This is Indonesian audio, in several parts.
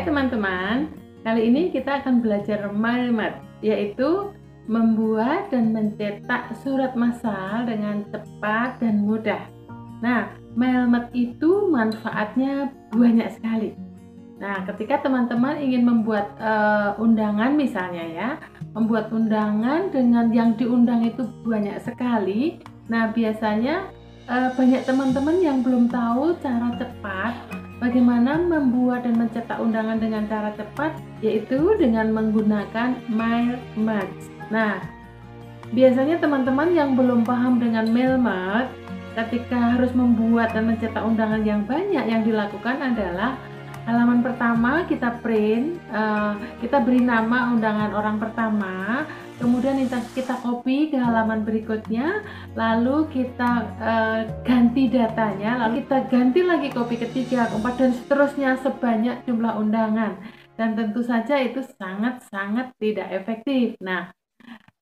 teman-teman, kali ini kita akan belajar MailMath, yaitu membuat dan mencetak surat massal dengan cepat dan mudah. Nah, MailMath itu manfaatnya banyak sekali. Nah, ketika teman-teman ingin membuat undangan misalnya ya, membuat undangan dengan yang diundang itu banyak sekali. Nah, biasanya banyak teman-teman yang belum tahu cara cepat bagaimana membuat dan mencetak undangan dengan cara cepat, yaitu dengan menggunakan MailMath. Nah, biasanya teman-teman yang belum paham dengan MailMath, ketika harus membuat dan mencetak undangan yang banyak, yang dilakukan adalah halaman pertama kita print, kita beri nama undangan orang pertama, kemudian kita copy ke halaman berikutnya, lalu kita ganti datanya, lalu kita ganti lagi copy ketiga, keempat, dan seterusnya sebanyak jumlah undangan. Dan tentu saja itu sangat-sangat tidak efektif. Nah,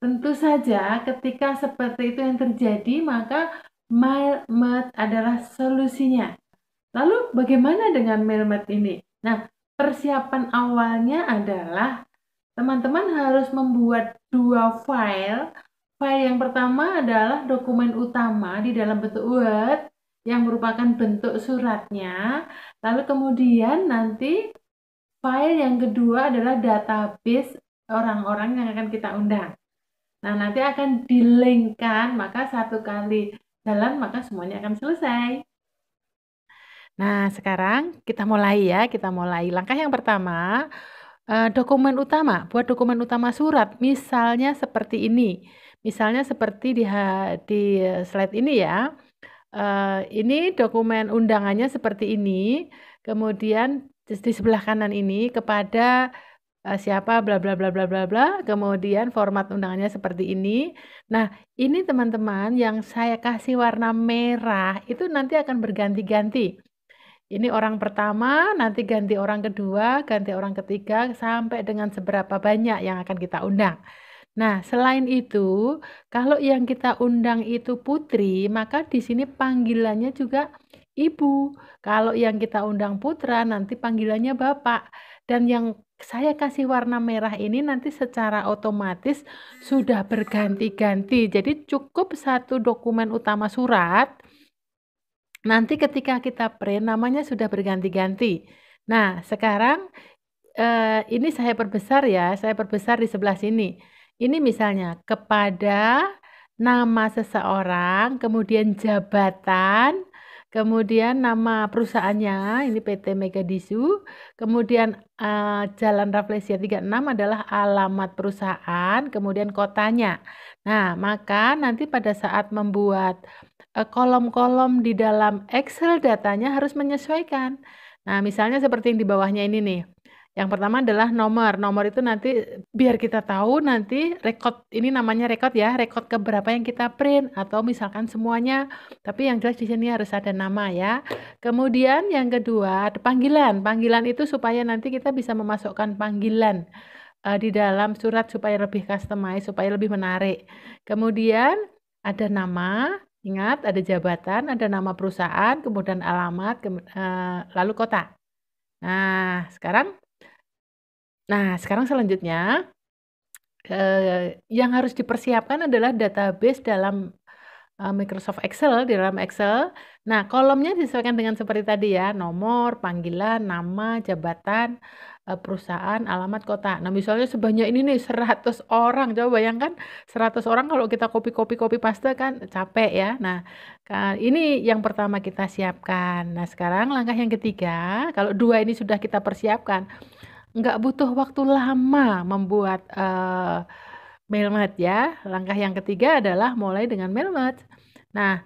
tentu saja ketika seperti itu yang terjadi, maka MailMath adalah solusinya. Lalu bagaimana dengan MailMath ini? Nah, persiapan awalnya adalah teman-teman harus membuat dua file. File yang pertama adalah dokumen utama di dalam bentuk Word yang merupakan bentuk suratnya. Lalu kemudian nanti file yang kedua adalah database orang-orang yang akan kita undang. Nah, nanti akan di-link-kan, maka satu kali jalan maka semuanya akan selesai. Nah, sekarang kita mulai ya, kita mulai. Langkah yang pertama, dokumen utama, buat dokumen utama surat, misalnya seperti ini. Misalnya seperti di slide ini ya. Ini dokumen undangannya seperti ini. Kemudian di sebelah kanan ini kepada siapa bla bla bla bla bla bla. Kemudian format undangannya seperti ini. Nah, ini teman-teman yang saya kasih warna merah itu nanti akan berganti-ganti. Ini orang pertama, nanti ganti orang kedua, ganti orang ketiga, sampai dengan seberapa banyak yang akan kita undang. Nah, selain itu, kalau yang kita undang itu putri, maka di sini panggilannya juga ibu. Kalau yang kita undang putra, nanti panggilannya bapak. Dan yang saya kasih warna merah ini nanti secara otomatis sudah berganti-ganti. Jadi cukup satu dokumen utama surat. Nanti ketika kita print namanya sudah berganti-ganti. Nah, sekarang ini saya perbesar ya, saya perbesar di sebelah sini. Ini misalnya kepada nama seseorang, kemudian jabatan, kemudian nama perusahaannya, ini PT Megadisu, kemudian Jalan Rafflesia 36 adalah alamat perusahaan, kemudian kotanya. Nah, maka nanti pada saat membuat kolom-kolom di dalam Excel datanya harus menyesuaikan. Nah, misalnya seperti yang di bawahnya ini nih. Yang pertama adalah nomor. Nomor itu nanti biar kita tahu nanti rekod, ini namanya rekod ya, rekod keberapa yang kita print atau misalkan semuanya. Tapi yang jelas di sini harus ada nama ya. Kemudian yang kedua, ada panggilan. Panggilan itu supaya nanti kita bisa memasukkan panggilan di dalam surat supaya lebih customize, supaya lebih menarik. Kemudian ada nama. Ingat, ada jabatan, ada nama perusahaan, kemudian alamat, lalu kota. Nah, sekarang selanjutnya yang harus dipersiapkan adalah database dalam Microsoft Excel, di dalam Excel. Nah, kolomnya disesuaikan dengan seperti tadi ya, nomor, panggilan, nama, jabatan, perusahaan, alamat, kota. Nah, misalnya sebanyak ini nih 100 orang. Coba bayangkan 100 orang kalau kita copy paste kan capek ya. Nah, ini yang pertama kita siapkan. Nah, sekarang langkah yang ketiga, kalau dua ini sudah kita persiapkan, nggak butuh waktu lama membuat MailMath ya. Langkah yang ketiga adalah mulai dengan MailMath. Nah,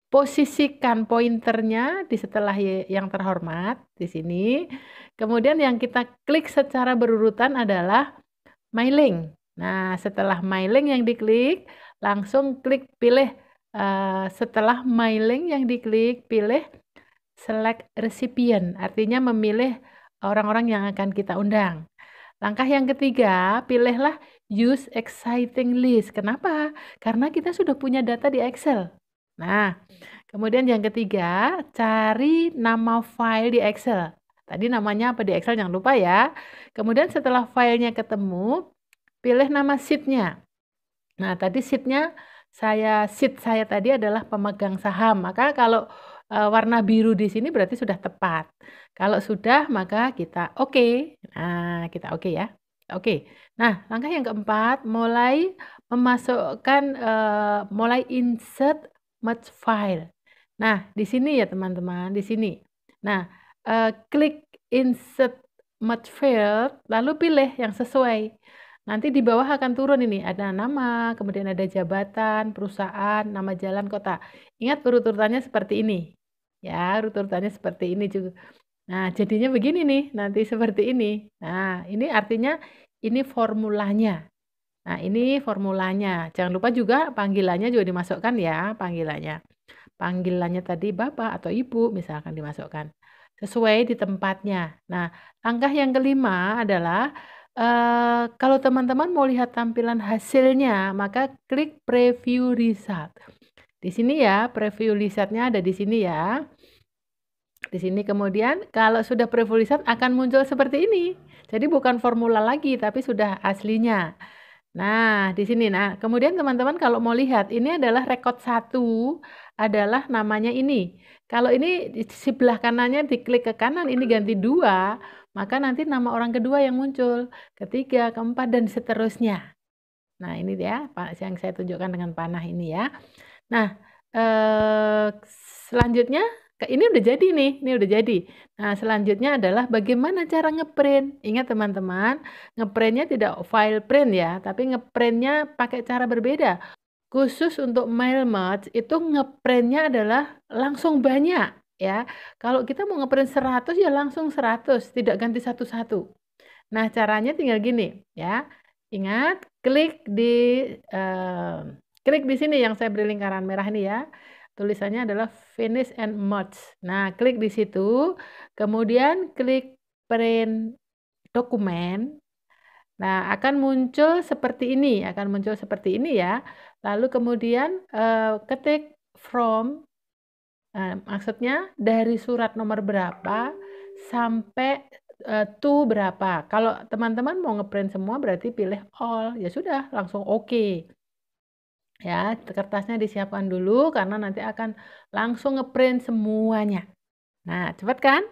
posisikan pointernya di setelah yang terhormat di sini. Kemudian yang kita klik secara berurutan adalah mailing. Nah, setelah mailing yang diklik, langsung klik pilih setelah mailing yang diklik, pilih select recipient, artinya memilih orang-orang yang akan kita undang. Langkah yang ketiga, pilihlah use exciting list. Kenapa? Karena kita sudah punya data di Excel. Nah, kemudian yang ketiga, cari nama file di Excel. Tadi namanya apa di Excel jangan lupa ya. Kemudian setelah filenya ketemu, pilih nama sheet-nya. Nah, tadi sheet saya tadi adalah pemegang saham. Maka kalau warna biru di sini berarti sudah tepat. Kalau sudah, maka kita oke. Nah, kita oke ya. Oke. Nah, langkah yang keempat, mulai memasukkan, mulai insert merge file. Nah, di sini ya teman-teman, di sini. Nah, klik insert merge file, lalu pilih yang sesuai. Nanti di bawah akan turun ini, ada nama, kemudian ada jabatan, perusahaan, nama jalan, kota. Ingat urut-urutannya seperti ini. Ya, urut-urutannya seperti ini juga. Nah, jadinya begini nih, nanti seperti ini. Nah, ini artinya ini formulanya. Nah, ini formulanya. Jangan lupa juga panggilannya juga dimasukkan ya, panggilannya. Panggilannya tadi Bapak atau Ibu misalkan dimasukkan. Sesuai di tempatnya. Nah, langkah yang kelima adalah kalau teman-teman mau lihat tampilan hasilnya, maka klik preview result. Di sini ya, preview resultnya ada di sini ya. Di sini kemudian kalau sudah preview result akan muncul seperti ini. Jadi bukan formula lagi, tapi sudah aslinya. Nah, di sini. Nah, kemudian teman-teman kalau mau lihat, ini adalah rekod 1 adalah namanya ini. Kalau ini di sebelah kanannya diklik ke kanan, ini ganti 2, maka nanti nama orang kedua yang muncul, ketiga, keempat, dan seterusnya. Nah, ini ya, Pak, yang saya tunjukkan dengan panah ini ya. Nah, selanjutnya, ini udah jadi nih, ini udah jadi. Nah, selanjutnya adalah bagaimana cara ngeprint. Ingat teman-teman, ngeprintnya tidak file print ya, tapi ngeprintnya pakai cara berbeda. Khusus untuk mail merge itu ngeprintnya adalah langsung banyak ya. Kalau kita mau ngeprint 100 ya langsung 100, tidak ganti satu-satu. Nah, caranya tinggal gini ya. Ingat, klik di sini yang saya beri lingkaran merah ini ya. Tulisannya adalah finish and merge. Nah, klik di situ, kemudian klik print dokumen. Nah, akan muncul seperti ini, ya. Lalu kemudian ketik from, maksudnya dari surat nomor berapa sampai to berapa. Kalau teman-teman mau ngeprint semua berarti pilih all, ya sudah langsung oke. Ya, kertasnya disiapkan dulu karena nanti akan langsung ngeprint semuanya. Nah, cepat kan?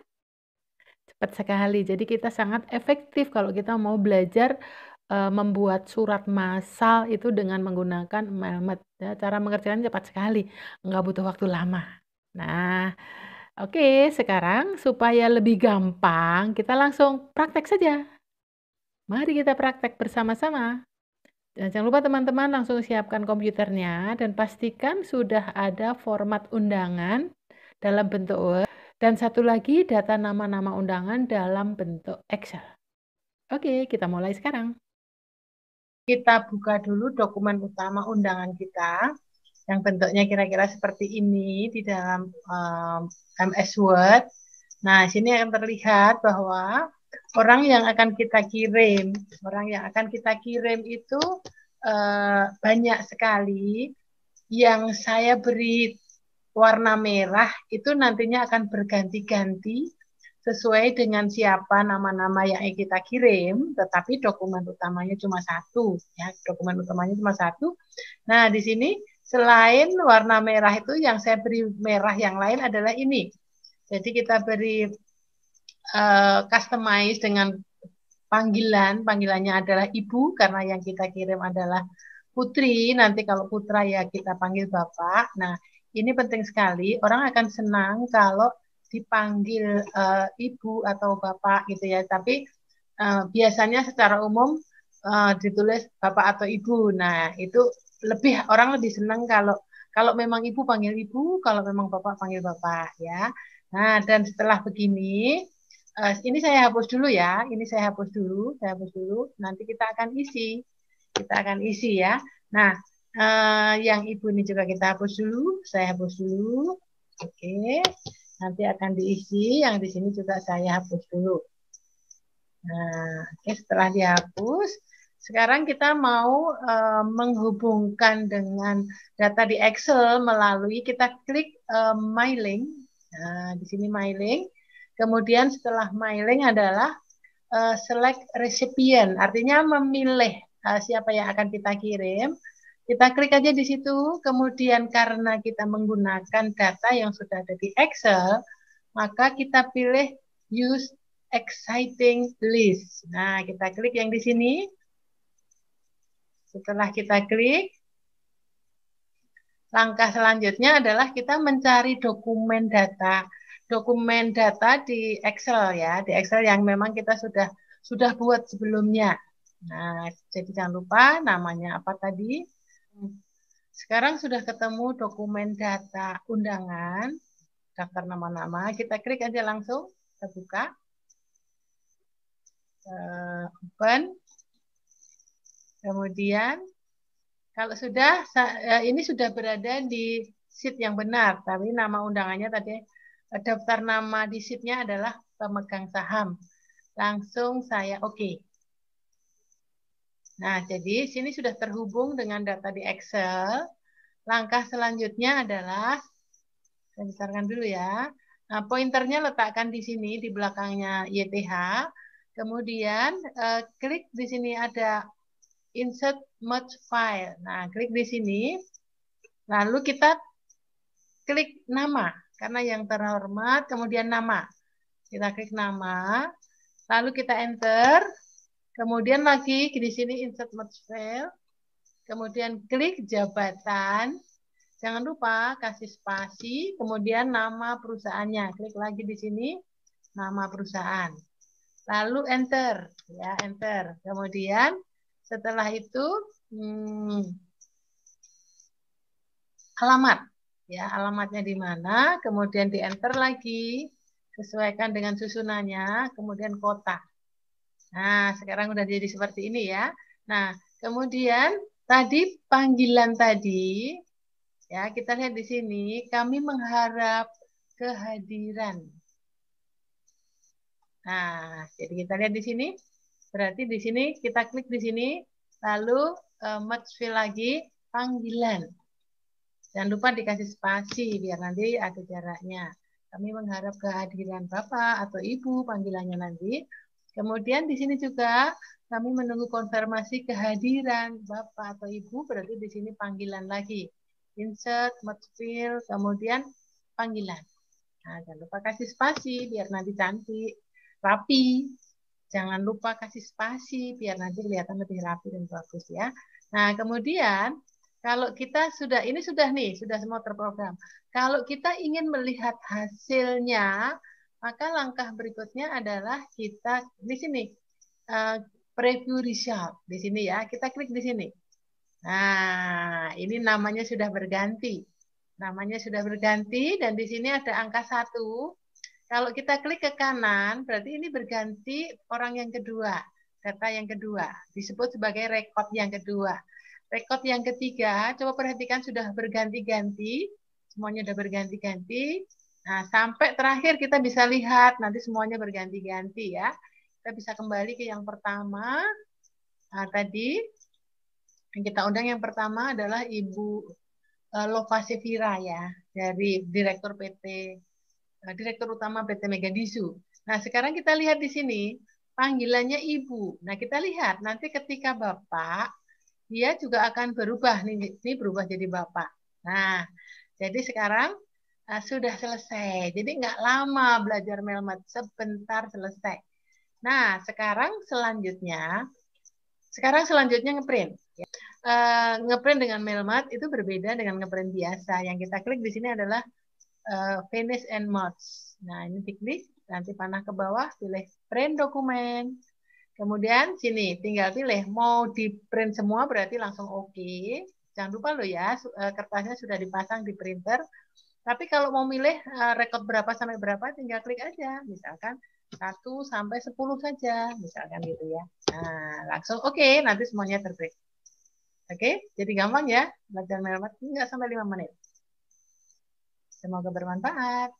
Cepat sekali. Jadi kita sangat efektif kalau kita mau belajar membuat surat massal itu dengan menggunakan Mailmat. Ya, cara mengerjakannya cepat sekali, nggak butuh waktu lama. Nah, oke, sekarang supaya lebih gampang, kita langsung praktek saja. Mari kita praktek bersama-sama. Dan jangan lupa teman-teman langsung siapkan komputernya dan pastikan sudah ada format undangan dalam bentuk Word dan satu lagi data nama-nama undangan dalam bentuk Excel. Oke, kita mulai sekarang. Kita buka dulu dokumen utama undangan kita yang bentuknya kira-kira seperti ini di dalam MS Word. Nah, sini akan terlihat bahwa orang yang akan kita kirim itu banyak sekali. Yang saya beri warna merah itu nantinya akan berganti-ganti sesuai dengan siapa nama-nama yang kita kirim, tetapi dokumen utamanya cuma satu, ya, dokumen utamanya cuma satu. Nah, di sini selain warna merah itu yang saya beri merah yang lain adalah ini. Jadi kita beri customize dengan panggilannya adalah ibu karena yang kita kirim adalah putri. Nanti kalau putra ya kita panggil bapak. Nah, ini penting sekali. Orang akan senang kalau dipanggil ibu atau bapak gitu ya. Tapi biasanya secara umum ditulis bapak atau ibu. Nah, itu orang lebih senang kalau memang ibu panggil ibu, kalau memang bapak panggil bapak ya. Nah, dan setelah begini, ini saya hapus dulu ya. Ini saya hapus dulu. Nanti kita akan isi ya. Nah, yang ibu ini juga kita hapus dulu. Saya hapus dulu. Oke. Nanti akan diisi. Yang di sini juga saya hapus dulu. Nah, oke, setelah dihapus, sekarang kita mau menghubungkan dengan data di Excel melalui kita klik My Link. Nah, di sini My Link. Kemudian setelah mailing adalah select recipient, artinya memilih siapa yang akan kita kirim. Kita klik aja di situ, kemudian karena kita menggunakan data yang sudah ada di Excel, maka kita pilih use exciting list. Nah, kita klik yang di sini. Setelah kita klik, langkah selanjutnya adalah kita mencari dokumen data. Dokumen data di Excel ya, di Excel yang memang kita sudah buat sebelumnya. Nah, jadi jangan lupa namanya apa tadi. Sekarang sudah ketemu dokumen data undangan, daftar nama-nama. Kita klik aja langsung, kita buka. Open. Kemudian, kalau sudah, ini sudah berada di sheet yang benar, tapi nama undangannya tadi, daftar nama di sheet-nya adalah pemegang saham. Langsung saya oke. Nah, jadi sini sudah terhubung dengan data di Excel. Langkah selanjutnya adalah, saya besarkan dulu ya. Nah, pointernya letakkan di sini, di belakangnya YTH. Kemudian, klik di sini ada insert merge file. Nah, klik di sini. Lalu kita klik nama. Karena yang terhormat, kemudian nama. Kita klik nama. Lalu kita enter. Kemudian lagi di sini insert merge file. Kemudian klik jabatan. Jangan lupa kasih spasi. Kemudian nama perusahaannya. Klik lagi di sini. Nama perusahaan. Lalu enter. Ya, enter. Kemudian setelah itu alamat, ya alamatnya di mana, kemudian di enter lagi, sesuaikan dengan susunannya, kemudian kota. Nah, sekarang udah jadi seperti ini ya. Nah, kemudian tadi panggilan tadi, ya kita lihat di sini, kami mengharap kehadiran. Nah, jadi kita lihat di sini, berarti di sini kita klik di sini, lalu merge fill lagi panggilan. Jangan lupa dikasih spasi biar nanti ada jaraknya. Kami mengharap kehadiran Bapak atau Ibu panggilannya nanti. Kemudian di sini juga kami menunggu konfirmasi kehadiran Bapak atau Ibu, berarti di sini panggilan lagi. Insert, merge fill, kemudian panggilan. Nah, jangan lupa kasih spasi biar nanti cantik, rapi. Jangan lupa kasih spasi biar nanti kelihatan lebih rapi dan bagus ya. Nah, kemudian kalau kita sudah, ini sudah nih, sudah semua terprogram. Kalau kita ingin melihat hasilnya, maka langkah berikutnya adalah kita di sini preview result di sini ya. Kita klik di sini. Nah, ini namanya sudah berganti. Namanya sudah berganti dan di sini ada angka 1. Kalau kita klik ke kanan, berarti ini berganti orang yang kedua, data yang kedua, disebut sebagai rekod yang kedua. Rekod yang ketiga, coba perhatikan sudah berganti-ganti, semuanya sudah berganti-ganti. Nah, sampai terakhir kita bisa lihat, nanti semuanya berganti-ganti ya. Kita bisa kembali ke yang pertama. Nah, tadi yang kita undang yang pertama adalah Ibu Lovase Vira ya, dari Direktur Utama PT Megadisu. Nah, sekarang kita lihat di sini, panggilannya Ibu. Nah, kita lihat nanti ketika Bapak, dia juga akan berubah. Ini berubah jadi Bapak. Nah, jadi sekarang sudah selesai. Jadi nggak lama belajar Melmat, sebentar selesai. Nah, sekarang selanjutnya ngeprint. Ngeprint dengan Melmat itu berbeda dengan ngeprint biasa. Yang kita klik di sini adalah finish and merge. Nah, ini diklik, nanti panah ke bawah, pilih print dokumen. Kemudian sini tinggal pilih mau di print semua berarti langsung oke. Jangan lupa loh ya, kertasnya sudah dipasang di printer. Tapi kalau mau milih rekod berapa sampai berapa tinggal klik aja. Misalkan 1 sampai 10 saja, misalkan gitu ya. Nah, langsung oke, nanti semuanya terprint. Oke, jadi gampang ya belajar Melmat, nggak sampai 5 menit. Semoga bermanfaat.